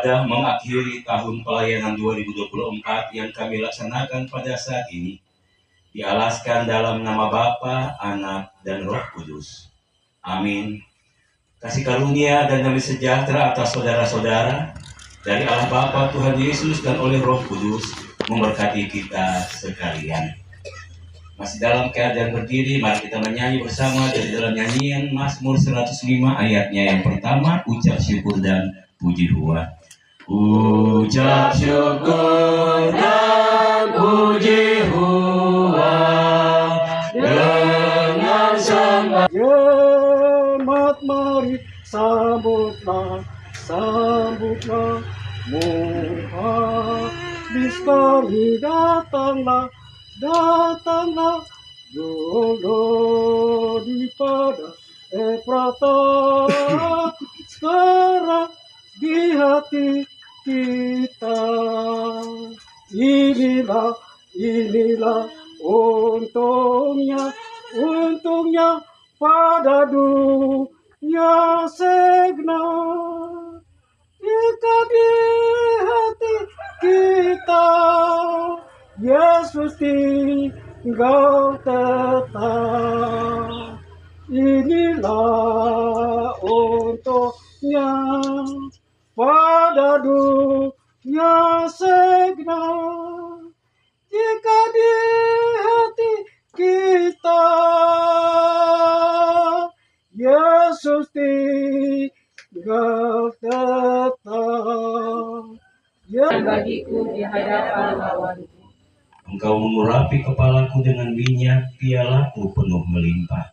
pada mengakhiri tahun pelayanan 2024 yang kami laksanakan pada saat ini, dialaskan dalam nama Bapa, Anak, dan Roh Kudus. Amin. Kasih karunia dan damai sejahtera atas saudara-saudara dari Allah Bapa, Tuhan Yesus, dan oleh Roh Kudus memberkati kita sekalian. Masih dalam keadaan berdiri, mari kita menyanyi bersama dari dalam nyanyian Mazmur 105 ayatnya yang pertama, ucap syukur dan puji Tuhan. Ucap syukur dan puji Tuhan dengan sembah. Jemaat mari sambutlah, muhabis kami datanglah dulu di pada Efrata, sekarang di hati kita. Inilah untungnya pada dunia segenap, jika di hati kita Yesus tinggal tetap. Inilah untungnya pada dunia segenap, jika di hati kita Yesus tinggal tetap. Bagiku di hadapan lawanku. Engkau mengurapi kepalaku dengan minyak, pialaku penuh melimpah.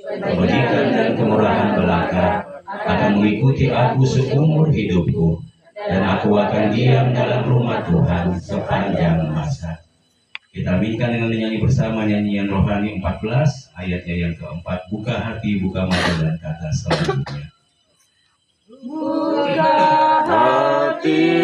Kebajikan dan kemurahan belaka akan mengikuti aku seumur hidupku, dan aku akan diam dalam rumah Tuhan sepanjang masa. Kita aminkan dengan menyanyi bersama nyanyian rohani 14 ayatnya yang keempat, buka hati, buka mata, dan kata selanjutnya. Buka hati.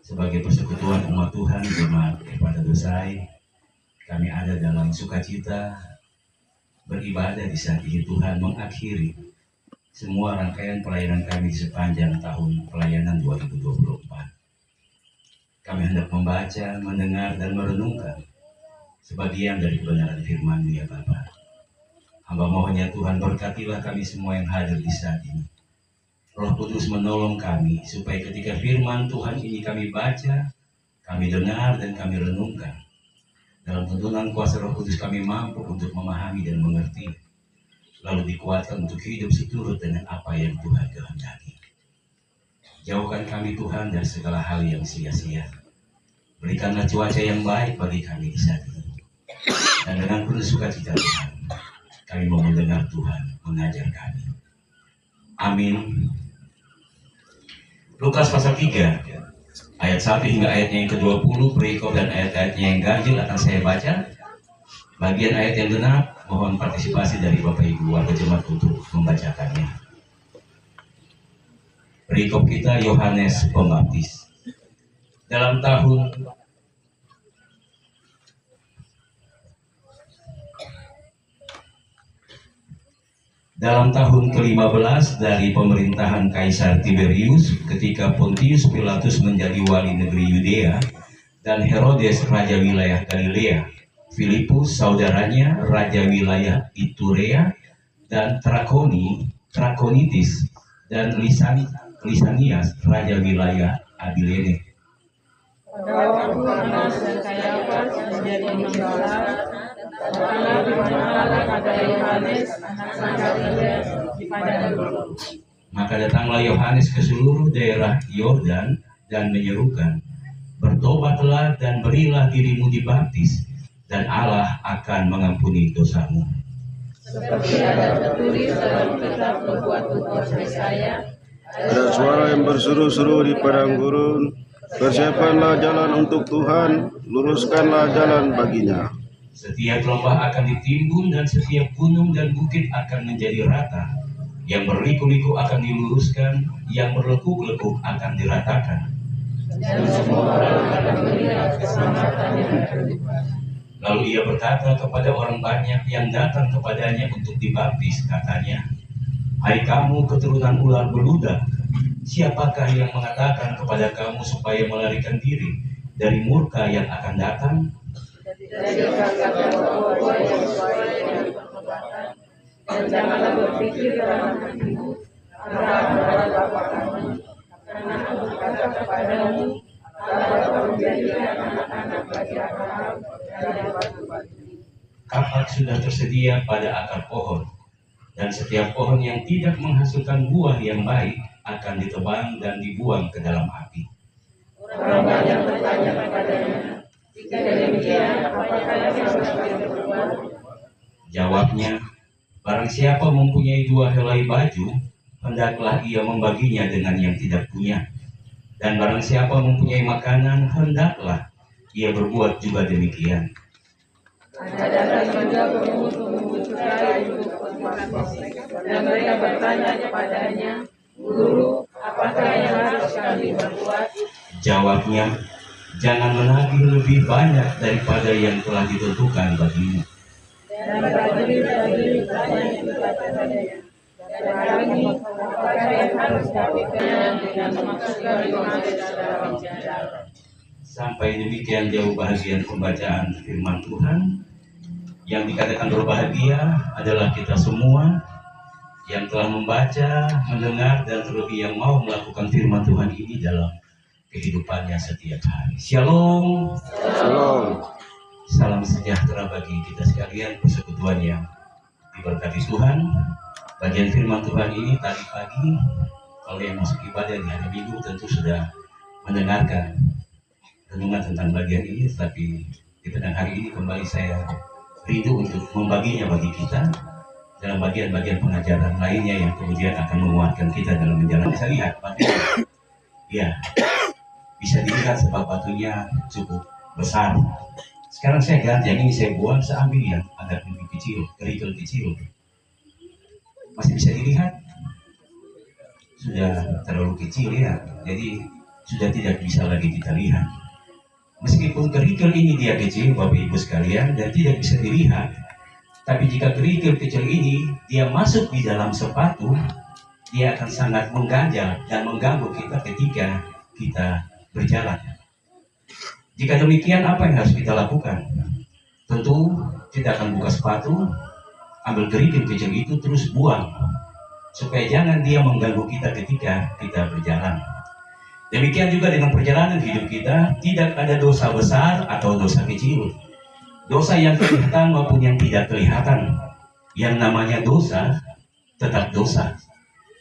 sebagai persekutuan umat Tuhan jemaat kepada dosai, kami ada dalam sukacita beribadah di saat ini. Tuhan mengakhiri semua rangkaian pelayanan kami di sepanjang tahun pelayanan 2024. Kami hendak membaca, mendengar, dan merenungkan sebagian dari kebenaran firman-Mu ya Bapa. Hamba mohon ya Tuhan, berkatilah kami semua yang hadir di saat ini. Roh Kudus menolong kami supaya ketika firman Tuhan ini kami baca, kami dengar, dan kami renungkan, dalam tuntunan kuasa Roh Kudus kami mampu untuk memahami dan mengerti, lalu dikuatkan untuk hidup seturut dengan apa yang Tuhan kehendaki. Jauhkan kami Tuhan dari segala hal yang sia-sia. Berikanlah cuaca yang baik bagi kami di saat ini. Dan dengan penuh sukacita Tuhan, kami mau mendengar Tuhan mengajar kami. Amin. Lukas pasal 3, ayat 1 hingga ayatnya yang ke-20, perikop dan ayat-ayatnya yang ganjil akan saya baca. Bagian ayat yang genap, mohon partisipasi dari Bapak Ibu warga jemaat untuk membacakannya. Perikop kita Yohanes Pembaptis. Dalam tahun ke-15 dari pemerintahan Kaisar Tiberius, ketika Pontius Pilatus menjadi wali negeri Yudea dan Herodes raja wilayah Galilea, Filipus saudaranya raja wilayah Iturea, dan Trakonitis dan Lisanias raja wilayah Abilene. Pada waktu Hanas dan Kayafas menjadi gembala, karena dimana pada Yohanes anak Zakarias di padang gurun. Maka datanglah Yohanes ke seluruh daerah Yordan dan menyerukan, bertobatlah dan berilah dirimu dibaptis, dan Allah akan mengampuni dosamu. Seperti ada tertulis dalam kitab nubuat-nubuat Yesaya, Ada suara yang berseru-seru di padang gurun, persiapkanlah jalan untuk Tuhan, luruskanlah jalan baginya. Setiap lembah akan ditimbun dan setiap gunung dan bukit akan menjadi rata. Yang berliku-liku akan diluruskan, yang berlekuk-lekuk akan diratakan. dan semua orang akan melihat keselamatan yang berlipat. Lalu ia berkata kepada orang banyak yang datang kepadanya untuk dibaptis, katanya, hai kamu keturunan ular beludak, siapakah yang mengatakan kepada kamu supaya melarikan diri dari murka yang akan datang? Jadi katakan bahwa yang sesuai dengan pertobatan, dan janganlah berpikir dalam hatimu, Allah adalah Bapa kami, karena aku berkata kepadamu, Allah dapat menjadikan anak-anak bagi Abraham dari batu-batu. Kapak sudah tersedia pada akar pohon, dan setiap pohon yang tidak menghasilkan buah yang baik akan ditebang dan dibuang ke dalam api. Orang banyak bertanya kepadanya, jika demikian, apakah yang harus kita berbuat? Jawabnya, barang siapa mempunyai 2 helai baju, hendaklah ia membaginya dengan yang tidak punya. Dan barang siapa mempunyai makanan, hendaklah ia berbuat juga demikian. Ada datang juga pemungut cukai untuk berbuat, dan mereka bertanya kepadanya, Guru, apakah yang harus kami berbuat? Jawabnya, jangan menagih lebih banyak daripada yang telah ditentukan bagimu. Dan prajurit-prajurit bertanya kepadanya, dan kami, apakah yang harus kami kenyang dengan memasukkan Yohanes dalam penjara? Sampai demikian jauh bahagian pembacaan firman Tuhan. Yang dikatakan berbahagia adalah kita semua yang telah membaca, mendengar, dan terlebih yang mau melakukan firman Tuhan ini dalam kehidupannya setiap hari. Shalom. Shalom. Salam sejahtera bagi kita sekalian, persekutuan yang diberkati Tuhan. Bagian firman Tuhan ini tadi pagi, kalau yang masuk ibadah di hari Minggu tentu sudah mendengarkan renungan tentang bagian ini, tetapi di petang hari ini kembali saya rindu untuk membaginya bagi kita dalam bagian-bagian pengajaran lainnya yang kemudian akan menguatkan kita dalam menjalani. Bisa lihat batunya, ya, bisa dilihat sebab batunya cukup besar. Sekarang saya ganti yang ini, saya buang, saya ambil yang agak lebih kecil, kerikil kecil. Masih bisa dilihat? Sudah terlalu kecil ya, jadi sudah tidak bisa lagi kita lihat. Meskipun kerikil ini dia kecil, Bapak Ibu sekalian, dan tidak bisa dilihat, tapi jika kerikil kecil ini dia masuk di dalam sepatu, dia akan sangat mengganjal dan mengganggu kita ketika kita berjalan. Jika demikian, apa yang harus kita lakukan? Tentu kita akan buka sepatu, ambil kerikil kecil itu terus buang, supaya jangan dia mengganggu kita ketika kita berjalan. Demikian juga dengan perjalanan hidup kita, tidak ada dosa besar atau dosa kecil. Dosa yang kelihatan maupun yang tidak kelihatan. Yang namanya dosa, tetap dosa.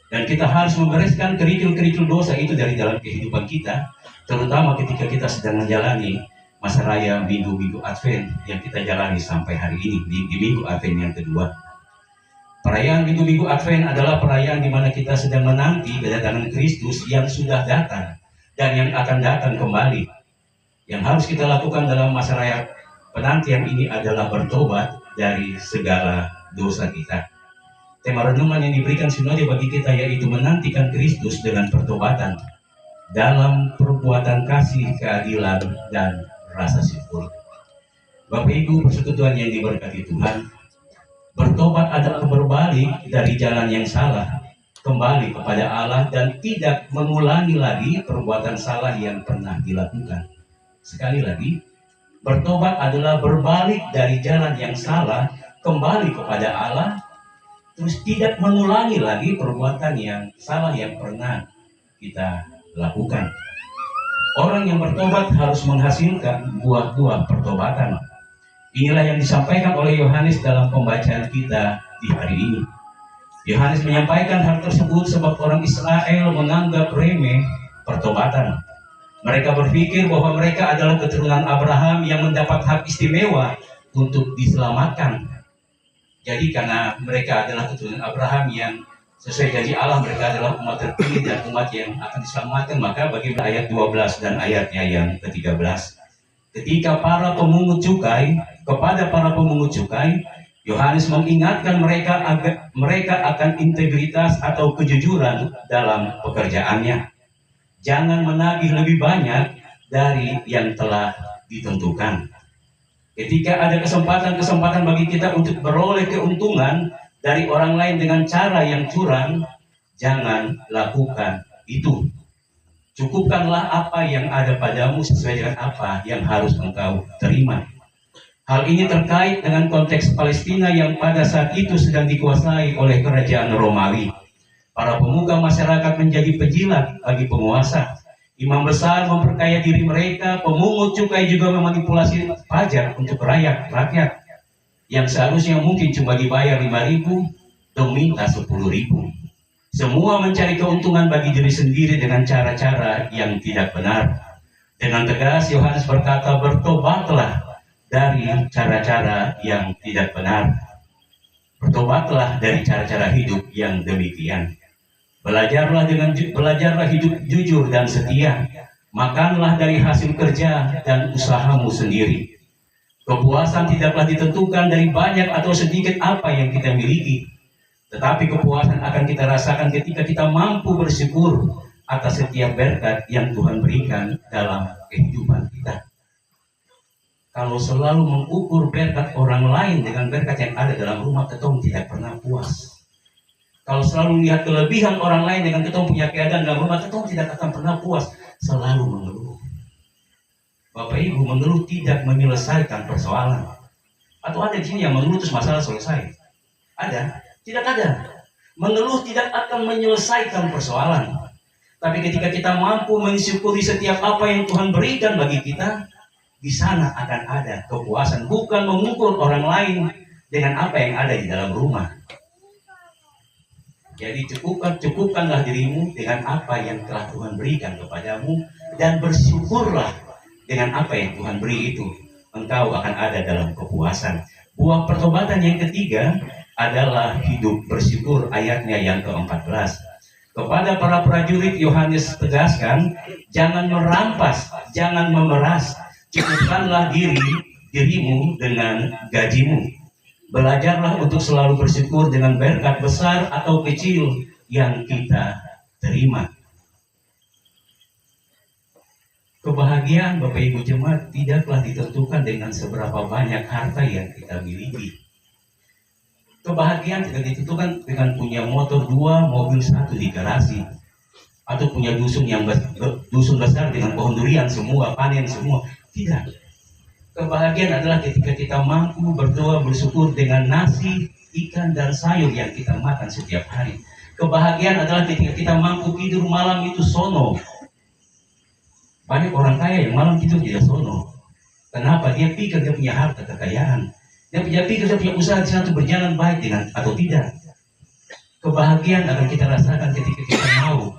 Dan kita harus membereskan kerikil-kerikil dosa itu dari dalam kehidupan kita, terutama ketika kita sedang menjalani masa raya minggu-minggu Advent yang kita jalani sampai hari ini, di minggu Advent yang kedua. Perayaan minggu-minggu Advent adalah perayaan di mana kita sedang menanti kedatangan Kristus yang sudah datang dan yang akan datang kembali. Yang harus kita lakukan dalam masa raya penantian ini adalah bertobat dari segala dosa kita. Tema renungan yang diberikan sinode bagi kita yaitu menantikan Kristus dengan pertobatan dalam perbuatan kasih, keadilan, dan rasa syukur. Bapak Ibu persekutuan yang diberkati Tuhan, bertobat adalah berbalik dari jalan yang salah, kembali kepada Allah dan tidak mengulangi lagi perbuatan salah yang pernah dilakukan. Sekali lagi, bertobat adalah berbalik dari jalan yang salah, kembali kepada Allah, terus tidak mengulangi lagi perbuatan yang salah yang pernah kita lakukan. Orang yang bertobat harus menghasilkan buah-buah pertobatan. Inilah yang disampaikan oleh Yohanes dalam pembacaan kita di hari ini. Yohanes menyampaikan hal tersebut sebab orang Israel menganggap remeh pertobatan. Mereka berpikir bahwa mereka adalah keturunan Abraham yang mendapat hak istimewa untuk diselamatkan. Jadi karena mereka adalah keturunan Abraham yang sesuai janji Allah, mereka adalah umat terpilih dan umat yang akan diselamatkan, maka bagi ayat 12 dan ayatnya yang ke-13. Ketika kepada para pemungut cukai, Yohanes mengingatkan mereka akan integritas atau kejujuran dalam pekerjaannya. Jangan menagih lebih banyak dari yang telah ditentukan. Ketika ada kesempatan bagi kita untuk beroleh keuntungan dari orang lain dengan cara yang curang, jangan lakukan itu. Cukupkanlah apa yang ada padamu sesuai dengan apa yang harus engkau terima. Hal ini terkait dengan konteks Palestina yang pada saat itu sedang dikuasai oleh kerajaan Romawi. Para pemuka masyarakat menjadi penjilat bagi penguasa. Imam besar memperkaya diri mereka, pemungut cukai juga memanipulasi pajak untuk rakyat yang seharusnya mungkin cuma dibayar 5.000 dan minta 10.000. Semua mencari keuntungan bagi diri sendiri dengan cara-cara yang tidak benar. Dengan tegas Yohanes berkata, bertobatlah dari cara-cara yang tidak benar. Bertobatlah dari cara-cara hidup yang demikian. Belajarlah hidup jujur dan setia. Makanlah dari hasil kerja dan usahamu sendiri. Kepuasan tidaklah ditentukan dari banyak atau sedikit apa yang kita miliki, tetapi kepuasan akan kita rasakan ketika kita mampu bersyukur atas setiap berkat yang Tuhan berikan dalam kehidupan kita. Kalau selalu mengukur berkat orang lain dengan berkat yang ada dalam rumah, ketong tidak pernah puas. Kalau selalu lihat kelebihan orang lain dengan ketong punya keadaan dalam rumah, ketong tidak akan pernah puas, selalu mengeluh. Bapak Ibu, mengeluh tidak menyelesaikan persoalan. Atau ada di sini yang mengeluh terus masalah selesai? Ada? Tidak ada. Mengeluh tidak akan menyelesaikan persoalan. Tapi ketika kita mampu mensyukuri setiap apa yang Tuhan berikan bagi kita, di sana akan ada kepuasan. Bukan mengukur orang lain dengan apa yang ada di dalam rumah. Jadi cukupkanlah dirimu dengan apa yang telah Tuhan berikan kepadamu, dan bersyukurlah dengan apa yang Tuhan beri itu, engkau akan ada dalam kepuasan. Buah pertobatan yang ketiga adalah hidup bersyukur, ayatnya yang ke-14. Kepada para prajurit Yohanes tegaskan, jangan merampas, jangan memeras, cukupkanlah dirimu dengan gajimu. Belajarlah untuk selalu bersyukur dengan berkat besar atau kecil yang kita terima. Kebahagiaan Bapak Ibu Jemaat tidaklah ditentukan dengan seberapa banyak harta yang kita miliki. Kebahagiaan tidak ditentukan dengan punya motor 2, mobil 1 di garasi, atau punya dusun besar dengan pohon durian semua, panen semua. Tidak. Kebahagiaan adalah ketika kita mampu berdoa bersyukur dengan nasi, ikan, dan sayur yang kita makan setiap hari. Kebahagiaan adalah ketika kita mampu tidur malam itu sono. Banyak orang kaya yang malam tidur tidak sono. Kenapa? Dia pikir dia punya harta kekayaan. Dia pikir dia punya usaha di sana itu berjalan baik dengan atau tidak. Kebahagiaan akan kita rasakan ketika kita mau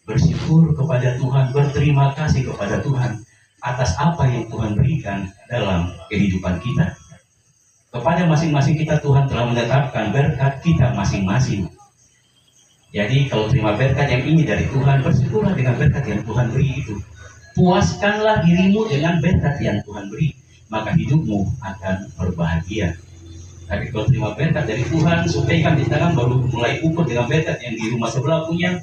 bersyukur kepada Tuhan, berterima kasih kepada Tuhan atas apa yang Tuhan berikan dalam kehidupan kita. Kepada masing-masing kita Tuhan telah menetapkan berkat kita masing-masing. Jadi kalau terima berkat yang ini dari Tuhan, bersyukurlah dengan berkat yang Tuhan beri itu. Puaskanlah dirimu dengan berkat yang Tuhan beri, maka hidupmu akan berbahagia. Tapi kalau terima berkat dari Tuhan, supaya di tangan baru mulai ukur dengan berkat yang di rumah sebelah punya.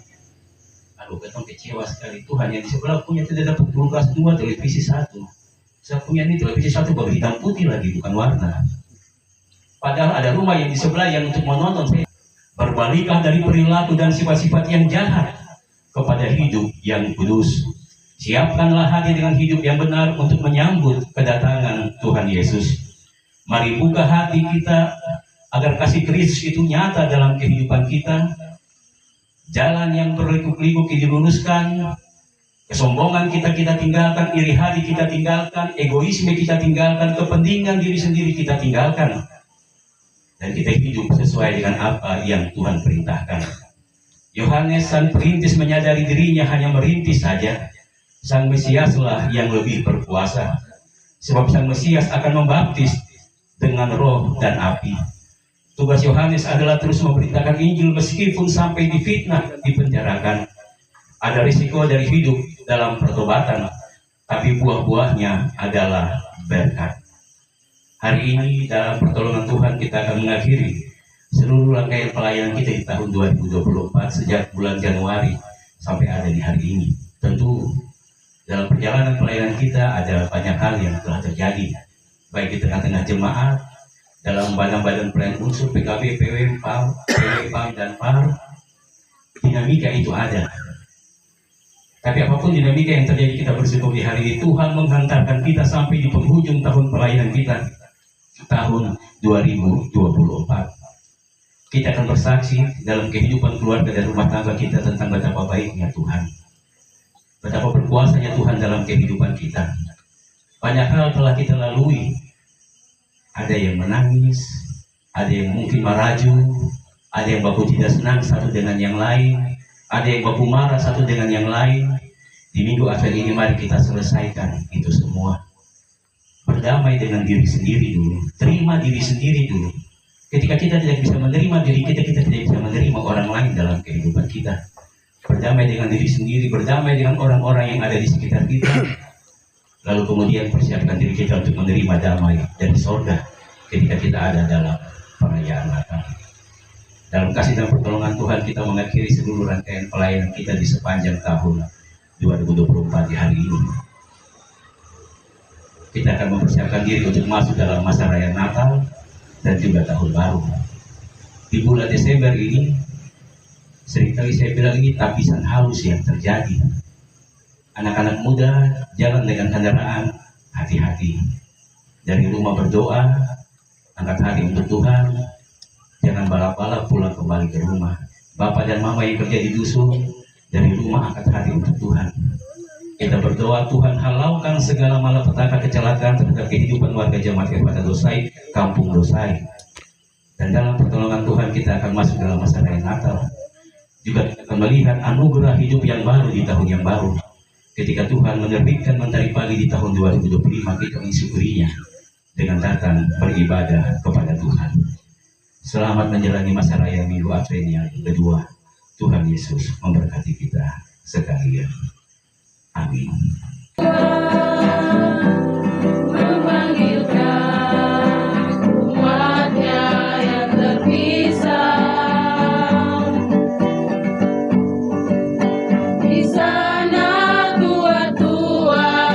Aduh, ketong kecewa sekali. Tuhan yang di sebelah punya tidak dapat kulkas 2, televisi 1. Saya punya ini televisi 1 baru hitam putih lagi, bukan warna. Padahal ada rumah yang di sebelah yang untuk menonton. Saya berbaliklah dari perilaku dan sifat-sifat yang jahat kepada hidup yang kudus. Siapkanlah hati dengan hidup yang benar untuk menyambut kedatangan Tuhan Yesus. Mari buka hati kita agar kasih Kristus itu nyata dalam kehidupan kita. Jalan yang berliku-liku kita diluruskan, kesombongan kita tinggalkan, iri hati kita tinggalkan, egoisme kita tinggalkan, kepentingan diri sendiri kita tinggalkan, dan kita hidup sesuai dengan apa yang Tuhan perintahkan. Yohanes sang perintis menyadari dirinya hanya merintis saja. Sang Mesiaslah yang lebih berkuasa, sebab Sang Mesias akan membaptis dengan roh dan api. Tugas Yohanes adalah terus memberitakan Injil meskipun sampai difitnah, dipenjarakan. Ada risiko dari hidup dalam pertobatan, tapi buah-buahnya adalah berkat. Hari ini dalam pertolongan Tuhan kita akan mengakhiri seluruh rangkaian pelayanan kita di tahun 2024 sejak bulan Januari sampai ada di hari ini. Tentu dalam perjalanan pelayanan kita ada banyak hal yang telah terjadi, baik di tengah-tengah jemaat, dalam badan-badan pelayanan unsur PKB, PW, PAM, dan PAR. Dinamika itu ada. Tapi apapun dinamika yang terjadi, kita bersyukur di hari ini Tuhan menghantarkan kita sampai di penghujung tahun pelayanan kita, tahun 2024. Kita akan bersaksi dalam kehidupan keluarga dan rumah tangga kita tentang betapa baiknya Tuhan, betapa berkuasanya Tuhan dalam kehidupan kita. Banyak hal telah kita lalui. Ada yang menangis, ada yang mungkin meraju, ada yang baku tidak senang satu dengan yang lain, ada yang baku marah satu dengan yang lain. Di minggu Advent ini mari kita selesaikan itu semua. Berdamai dengan diri sendiri dulu, terima diri sendiri dulu. Ketika kita tidak bisa menerima diri kita, kita tidak bisa menerima orang lain dalam kehidupan kita. Berdamai dengan diri sendiri, berdamai dengan orang-orang yang ada di sekitar kita, lalu kemudian persiapkan diri kita untuk menerima damai dari surga ketika kita ada dalam perayaan Natal. Dalam kasih dan pertolongan Tuhan kita mengakhiri seluruh rangkaian pelayanan kita di sepanjang tahun 2024 di hari ini. Kita akan mempersiapkan diri untuk masuk dalam masa raya Natal dan juga tahun baru. Di bulan Desember ini, seringkali saya bilang ini tapisan halus yang terjadi. Anak-anak muda jalan dengan kendaraan, hati-hati. Dari rumah berdoa, angkat hati untuk Tuhan. Jangan balap-balap pulang kembali ke rumah. Bapak dan mama yang kerja di dusun, dari rumah angkat hati untuk Tuhan. Kita berdoa, Tuhan halaukan segala malapetaka kecelakaan terhadap kehidupan warga jemaat Kepada Dosai, kampung Dosai. Dan dalam pertolongan Tuhan kita akan masuk dalam masa raya Natal. Juga kita akan melihat anugerah hidup yang baru di tahun yang baru. Ketika Tuhan menerbitkan mentari pagi di tahun 2025, kita mensyukurinya dengan datang beribadah kepada Tuhan. Selamat menjalani masa raya Minggu Advent yang kedua. Tuhan Yesus memberkati kita sekalian. Amin. Memanggilkan umatnya yang terpisah. Di sana tua-tua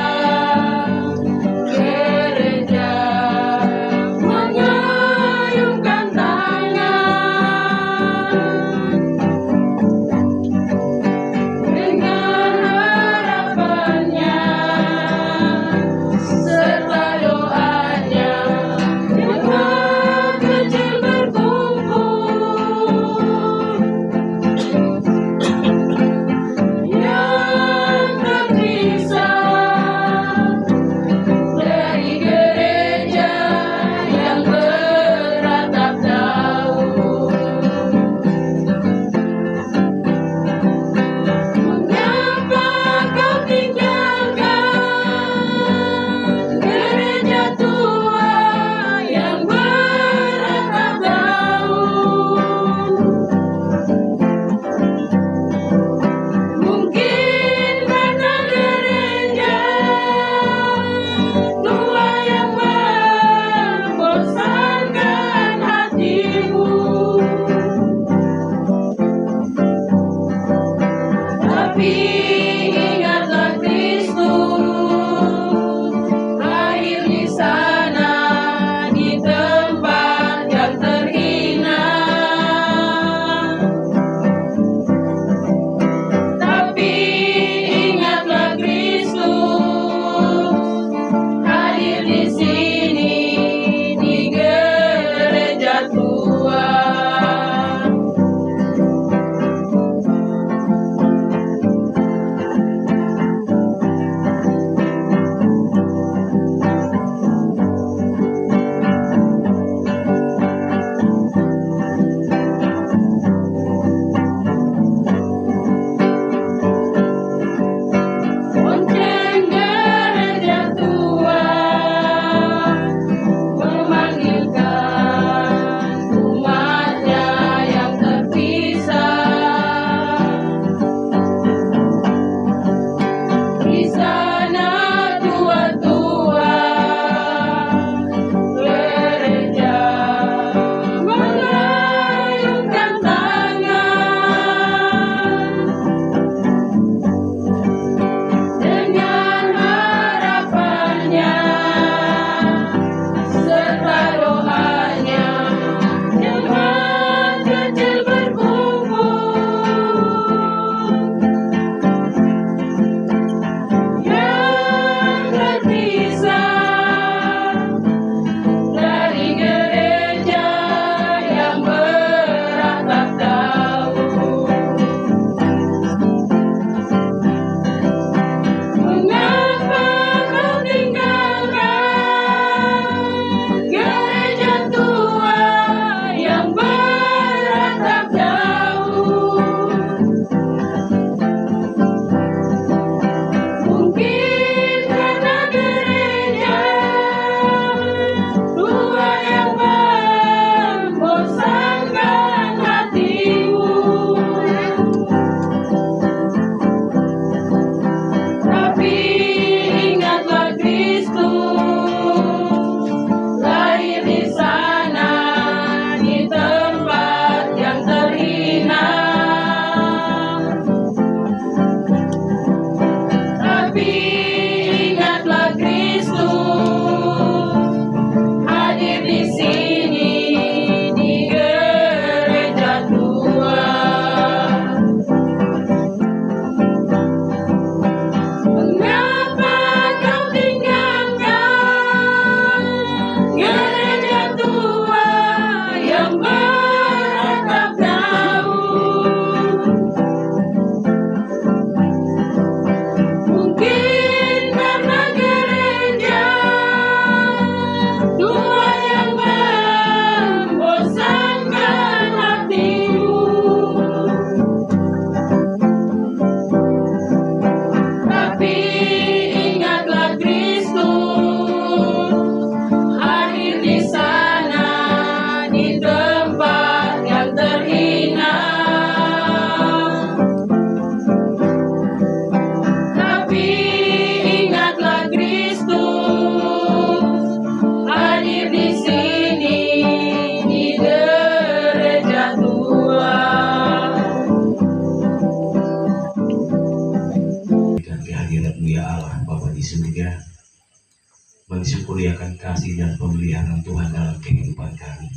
kurniakan kasih dan pemeliharaan Tuhan dalam kehidupan kami.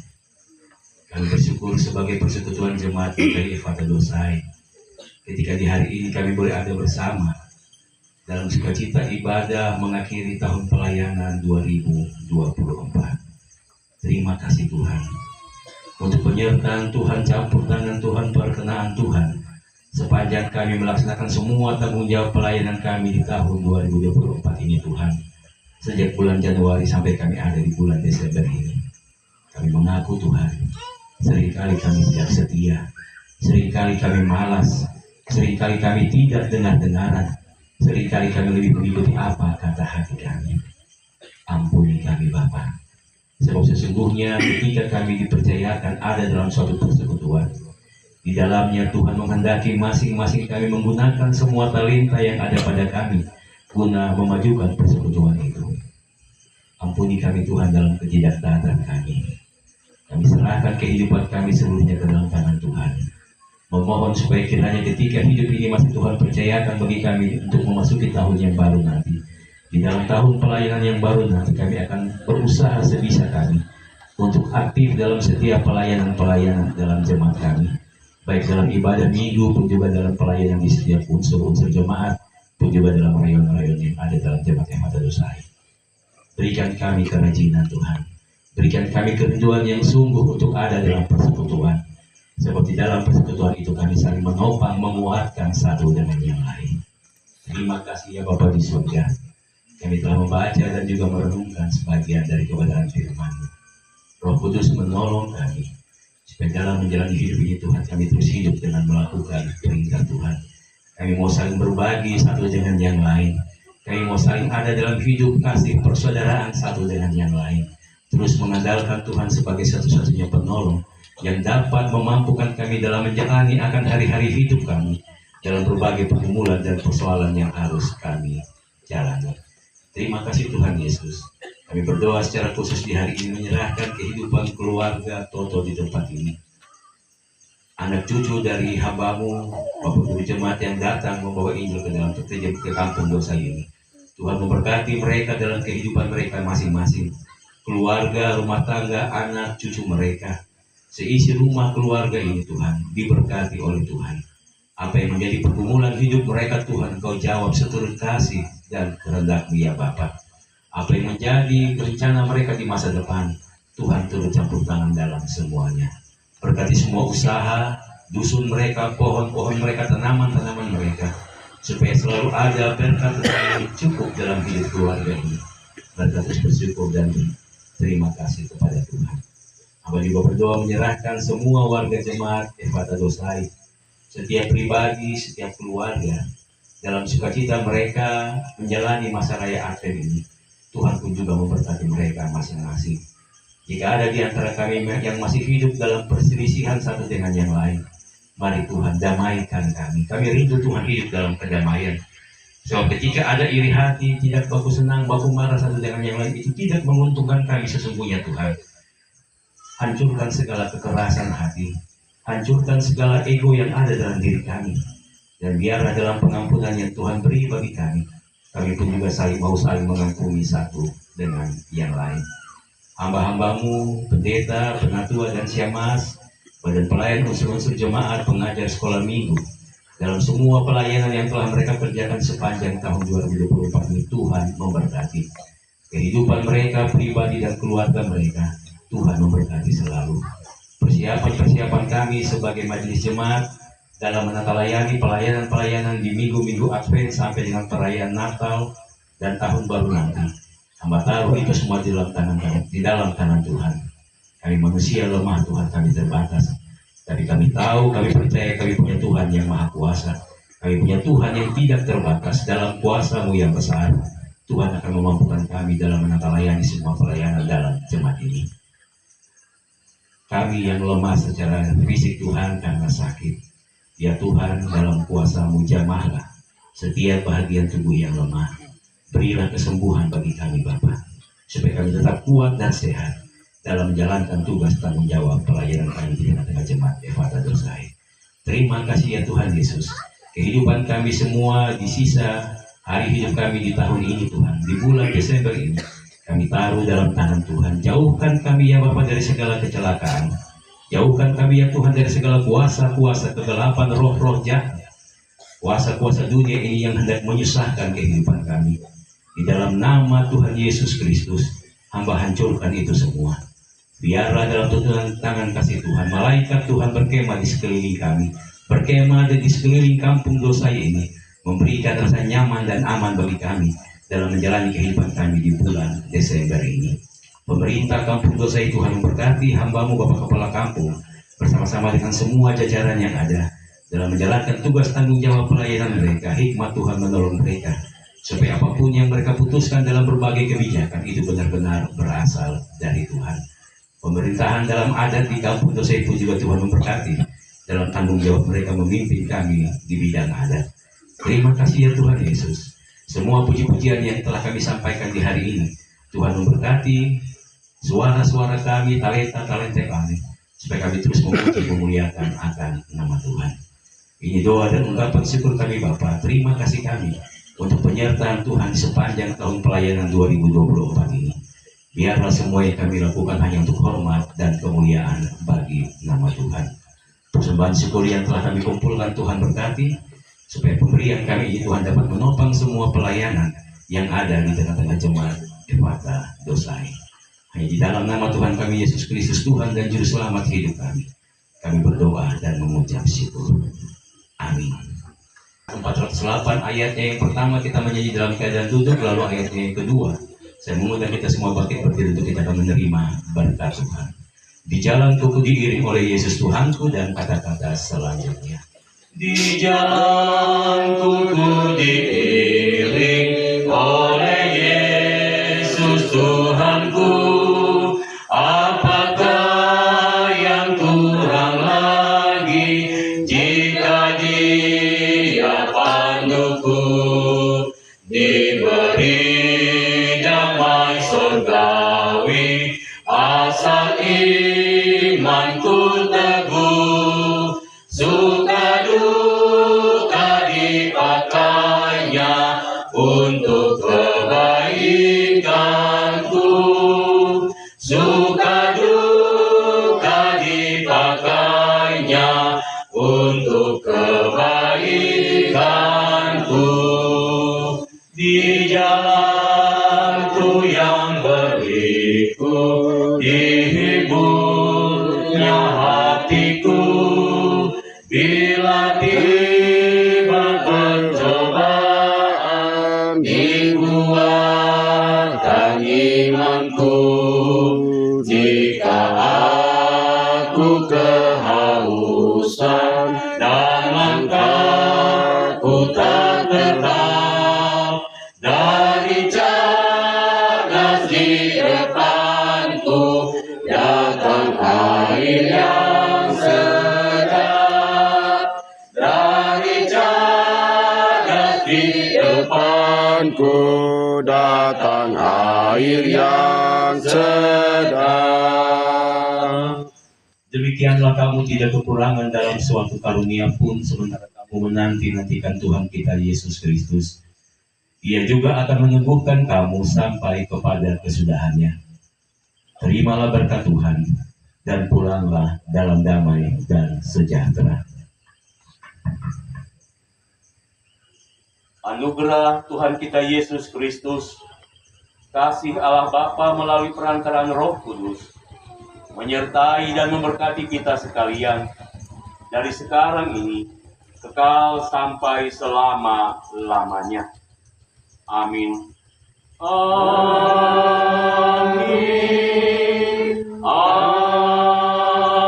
Kami bersyukur sebagai persekutuan jemaat dari Evata Dosai. Ketika di hari ini kami boleh ada bersama dalam sukacita ibadah mengakhiri tahun pelayanan 2024. Terima kasih Tuhan untuk penyertaan Tuhan, campur tangan Tuhan, perkenaan Tuhan sepanjang kami melaksanakan semua tanggung jawab pelayanan kami di tahun 2024 ini Tuhan. Sejak bulan Januari sampai kami ada di bulan Desember ini, kami mengaku Tuhan, seringkali kami tidak setia, seringkali kami malas, seringkali kami tidak dengar-dengaran, seringkali kami lebih mengikuti apa kata hati kami. Ampuni kami Bapa. Sebab sesungguhnya ketika kami dipercayakan ada dalam suatu persekutuan, di dalamnya Tuhan menghendaki masing-masing kami menggunakan semua talenta yang ada pada kami guna memajukan persekutuan itu. Ampuni kami Tuhan dalam ketidaktaatan kami. Kami serahkan kehidupan kami seluruhnya ke dalam tangan Tuhan. Memohon supaya kiranya ketika hidup ini masih Tuhan percayakan bagi kami untuk memasuki tahun yang baru nanti. Di dalam tahun pelayanan yang baru nanti kami akan berusaha sebisa kami untuk aktif dalam setiap pelayanan-pelayanan dalam jemaat kami, baik dalam ibadah minggu pun juga dalam pelayanan di setiap unsur-unsur jemaat, pun juga dalam rayon-rayon yang ada dalam jemaat Evata Dosai. Berikan kami kerajinan Tuhan, berikan kami kerinduan yang sungguh untuk ada dalam persekutuan, sebab di dalam persekutuan itu kami saling menopang, menguatkan satu dengan yang lain. Terima kasih ya Bapa di surga. Kami telah membaca dan juga merenungkan sebagian dari kebenaran firman-Mu. Roh Kudus menolong kami, supaya dalam menjalani hidup ini Tuhan kami terus hidup dengan melakukan perintah Tuhan. Kami mau saling berbagi satu dengan yang lain. Kami mau saling ada dalam hidup kasih persaudaraan satu dengan yang lain. Terus mengandalkan Tuhan sebagai satu-satunya penolong yang dapat memampukan kami dalam menjalani akan hari-hari hidup kami dalam berbagai pergumulan dan persoalan yang harus kami jalani. Terima kasih Tuhan Yesus. Kami berdoa secara khusus di hari ini menyerahkan kehidupan keluarga Toto di tempat ini. Anak cucu dari hamba-Mu, Bapak Guru Jemaat yang datang membawa Injil ke dalam ke kampung dosa ini. Tuhan memberkati mereka dalam kehidupan mereka masing-masing. Keluarga, rumah tangga, anak cucu mereka. Seisi rumah keluarga ini Tuhan diberkati oleh Tuhan. Apa yang menjadi pergumulan hidup mereka Tuhan Kau jawab seturut kasih dan kehendak-Mu ya Bapa. Apa yang menjadi rencana mereka di masa depan, Tuhan turut campur tangan dalam semuanya. Berkati semua usaha, dusun mereka, pohon-pohon mereka, tanaman-tanaman mereka, supaya selalu ada berkat yang cukup dalam hidup keluarga ini. Berkat bersyukur dan terima kasih kepada Tuhan. Hamba juga berdoa menyerahkan semua warga jemaat Evata Dosai, setiap pribadi, setiap keluarga, dalam sukacita mereka menjalani masa raya Advent ini. Tuhan pun juga memberkati mereka masing-masing. Jika ada di antara kami yang masih hidup dalam perselisihan satu dengan yang lain, mari Tuhan damaikan kami. Kami rindu Tuhan hidup dalam kedamaian. Sebab ketika ada iri hati, tidak baku senang, baku marah satu dengan yang lain, itu tidak menguntungkan kami sesungguhnya Tuhan. Hancurkan segala kekerasan hati, hancurkan segala ego yang ada dalam diri kami. Dan biarlah dalam pengampunan yang Tuhan beri bagi kami pun juga mau saling mengampuni satu dengan yang lain. Hamba-hamba-Mu, pendeta, penatua dan syammas, badan pelayan unsur-unsur jemaat, pengajar sekolah minggu, dalam semua pelayanan yang telah mereka kerjakan sepanjang tahun 2024 ini, Tuhan memberkati kehidupan mereka, pribadi dan keluarga mereka. Tuhan memberkati selalu. Persiapan kami sebagai majelis jemaat dalam menatalayani pelayanan-pelayanan di minggu-minggu Advent sampai dengan perayaan Natal dan Tahun Baru nanti. Hamba taruh itu semua di dalam tangan Tuhan. Kami manusia lemah Tuhan, kami terbatas. Tapi kami tahu, kami percaya kami punya Tuhan yang Maha Kuasa. Kami punya Tuhan yang tidak terbatas. Dalam kuasa-Mu yang besar, Tuhan akan memampukan kami dalam menatalayani semua pelayanan dalam jemaat ini. Kami yang lemah secara fisik Tuhan karena sakit, ya Tuhan, dalam kuasa-Mu jamahlah setiap bahagian tubuh yang lemah. Berilah kesembuhan bagi kami Bapa, supaya kami tetap kuat dan sehat dalam menjalankan tugas tanggung jawab pelayanan kami di tengah-tengah jemaat Evata Dosai. Terima kasih ya Tuhan Yesus. Kehidupan kami semua di sisa hari hidup kami di tahun ini Tuhan, di bulan Desember ini, kami taruh dalam tangan Tuhan. Jauhkan kami ya Bapa dari segala kecelakaan. Jauhkan kami ya Tuhan dari segala kuasa-kuasa kegelapan, roh-roh jahat, kuasa-kuasa dunia ini yang hendak menyusahkan kehidupan kami. Di dalam nama Tuhan Yesus Kristus, hamba hancurkan itu semua. Biarlah dalam tuntunan tangan kasih Tuhan, malaikat Tuhan berkemah di sekeliling kami, berkemah di sekeliling kampung dosa ini, memberikan rasa nyaman dan aman bagi kami dalam menjalani kehidupan kami di bulan Desember ini. Pemerintah kampung dosa Tuhan memberkati hamba-Mu Bapak Kepala Kampung bersama-sama dengan semua jajaran yang ada dalam menjalankan tugas tanggung jawab pelayanan mereka. Hikmat Tuhan menolong mereka supaya apapun yang mereka putuskan dalam berbagai kebijakan itu benar-benar berasal dari Tuhan. Pemerintahan dalam adat di kampung dosa itu juga Tuhan memberkati dalam tanggung jawab mereka memimpin kami di bidang adat. Terima kasih ya Tuhan Yesus. Semua puji-pujian yang telah kami sampaikan di hari ini, Tuhan memberkati suara-suara kami, talenta-talenta kami, supaya kami terus memuji memuliakan akan nama Tuhan. Ini doa dan ungkapan syukur kami Bapa. Terima kasih kami untuk penyertaan Tuhan sepanjang tahun pelayanan 2024 ini. Biarlah semua yang kami lakukan hanya untuk hormat dan kemuliaan bagi nama Tuhan. Persembahan syukur yang telah kami kumpulkan Tuhan berkati, supaya pemberian kami ini Tuhan dapat menopang semua pelayanan yang ada di tengah-tengah jemaat Efata Dosai. Hanya di dalam nama Tuhan kami Yesus Kristus, Tuhan dan Juru Selamat hidup kami berdoa dan mengucap syukur. Amin. 408 ayatnya yang pertama kita menyanyi dalam keadaan duduk, lalu ayatnya yang kedua saya mengundang kita semua bangkit berdiri untuk kita akan menerima berkat Tuhan. Di jalanku diiring oleh Yesus Tuhanku, dan kata-kata selanjutnya. Di jalanku diiring oleh Yesus Tuhanku, apakah yang kurang lagi jika Dia panduku? Diberi damai surgawi asal imanku teguh, suka duka dipakainya untuk kebaikanku, suka duka dipakainya untuk kebaikanku. Di jalanku yang berliku, dihiburnya hatiku, bila tiba pencobaan, dikuatkan imanku. Jika aku kehausan dan langkahku tak tetap, dari cadas di depanku datang air yang sedap. Dari cadas di depanku datang air yang sedap. Demikianlah kamu tidak kekurangan dalam suatu karunia pun sementara kamu menanti-nantikan Tuhan kita Yesus Kristus. Ia juga akan menyembuhkan kamu sampai kepada kesudahannya. Terimalah berkat Tuhan dan pulanglah dalam damai dan sejahtera. Anugerah Tuhan kita Yesus Kristus, kasih Allah Bapa melalui perantaraan Roh Kudus, menyertai dan memberkati kita sekalian dari sekarang ini kekal sampai selama-lamanya. Amin. Amin.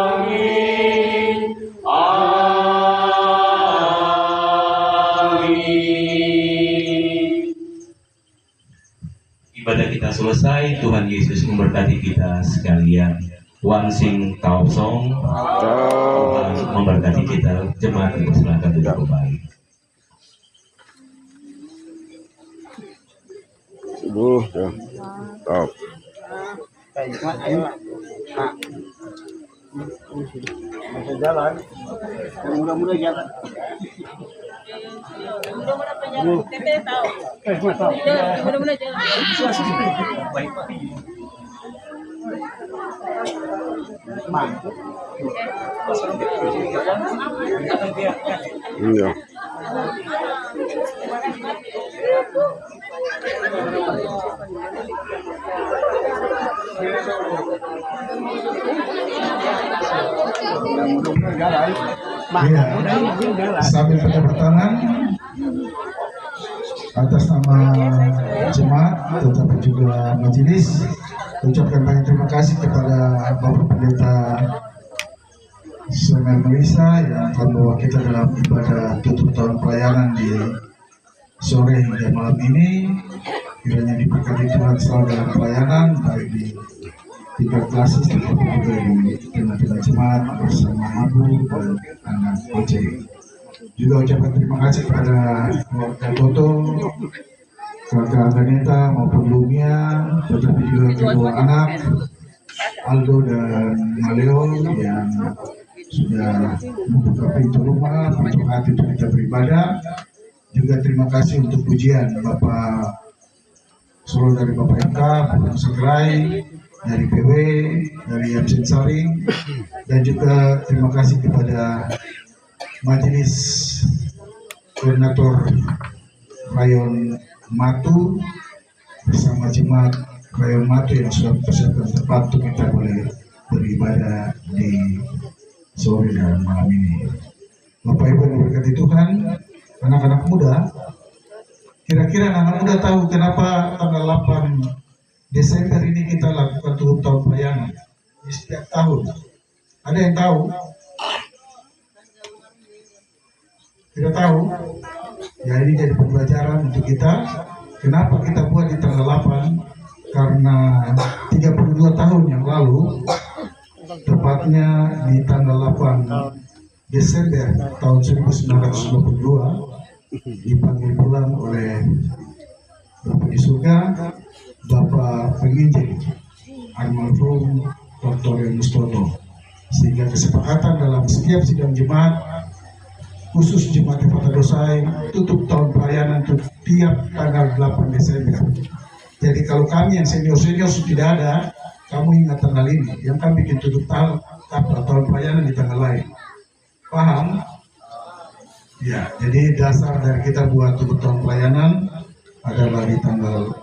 Amin. Amin. Ibadah kita selesai. Tuhan Yesus memberkati kita sekalian. Wan sing tau song. Tuhan memberkati kita. Jemaat dipersilakan duduk kembali. Ya. Stop. Ayo. Bisa jalan. Mudah-mudahan jalan. Mudah-mudahan penyakit Tete tahu. Mudah-mudahan jangan. Iya. Sambil berjabat tangan atas nama jemaat tetapi juga majelis, ucapkan banyak terima kasih kepada Bapak Pendeta Samuel Melisa yang akan membawa kita dalam ibadah tutup tahun pelayanan di sore hingga malam ini. Kiranya diberkati Tuhan selalu dalam pelayanan, baik di tingkat klasis tetapi juga di tengah-tengah jemaat bersama Abu dan anak OC. Juga ucapkan terima kasih kepada keluarga Toto, keluarga Aganeta maupun Lumia, tetapi juga kedua anak Aldo dan Maleo yang sudah membuka pintu rumah, pintu hati untuk kita beribadah. Juga terima kasih untuk pujian Bapak Solo dari Bapak MK, Bapak Segrai, dari PW, dari Yamsen Saring, dan juga terima kasih kepada Majelis Koordinator Rayon Matu bersama jemaat Rayon Matu yang sudah mempersiapkan tempat untuk kita boleh beribadah di sore dan malam ini. Bapak Ibu yang diberkati Tuhan, anak-anak muda, kira-kira anak muda tahu kenapa tanggal 8 Desember ini kita lakukan tutup tahun pelayanan di setiap tahun? Ada yang tahu? Tidak tahu? Ya, ini jadi pembelajaran untuk kita. Kenapa kita buat di tanggal 8? Karena 32 tahun yang lalu, tepatnya di tanggal 8 Desember tahun 1922, dipanggil pulang oleh Bapak di surga, Bapak penginjil almarhum Dr. Mustoto, sehingga kesepakatan dalam setiap sidang jemaat, khusus jemaat Epata Dosai, tutup tahun pelayanan tiap tanggal 8 Desember. Jadi kalau kami yang senior-senior tidak ada, kamu ingat tanggal ini, yang kami bikin tutup tahun pelayanan di tanggal lain. Paham? Ya, jadi dasar dari kita buat tutup tahun pelayanan adalah di tanggal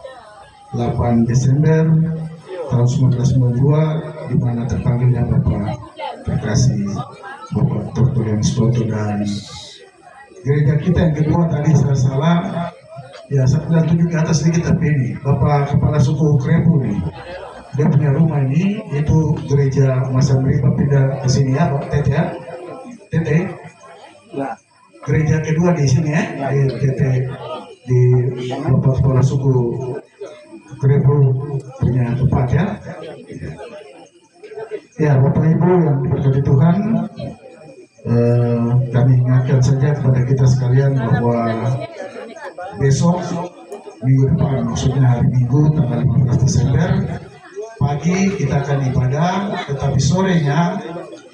8 Desember tahun 1992, di mana terpanggilnya Bapak terkasih Bapak Dr. Mustoto, dan gereja kita yang kedua tadi saya salah, ya 97 ke atas sedikit, tapi ini Bapak Kepala Suku Krepu nih, dia punya rumah ini, itu gereja Masa Meriba pindah ke sini ya Pak Tete ya? Tete? Gereja kedua di sini ya, di Tete, di Bapak Kepala Suku Krepu punya tempat ya. Ya, Bapak Ibu yang diberkati Tuhan, kami ingatkan saja kepada kita sekalian bahwa besok minggu depan, maksudnya hari Minggu tanggal 15 Desember pagi kita akan ibadah, tetapi sorenya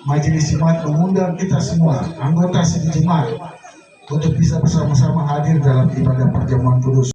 majelis jemaat mengundang kita semua anggota sini jemaat untuk bisa bersama-sama hadir dalam ibadah perjamuan kudus.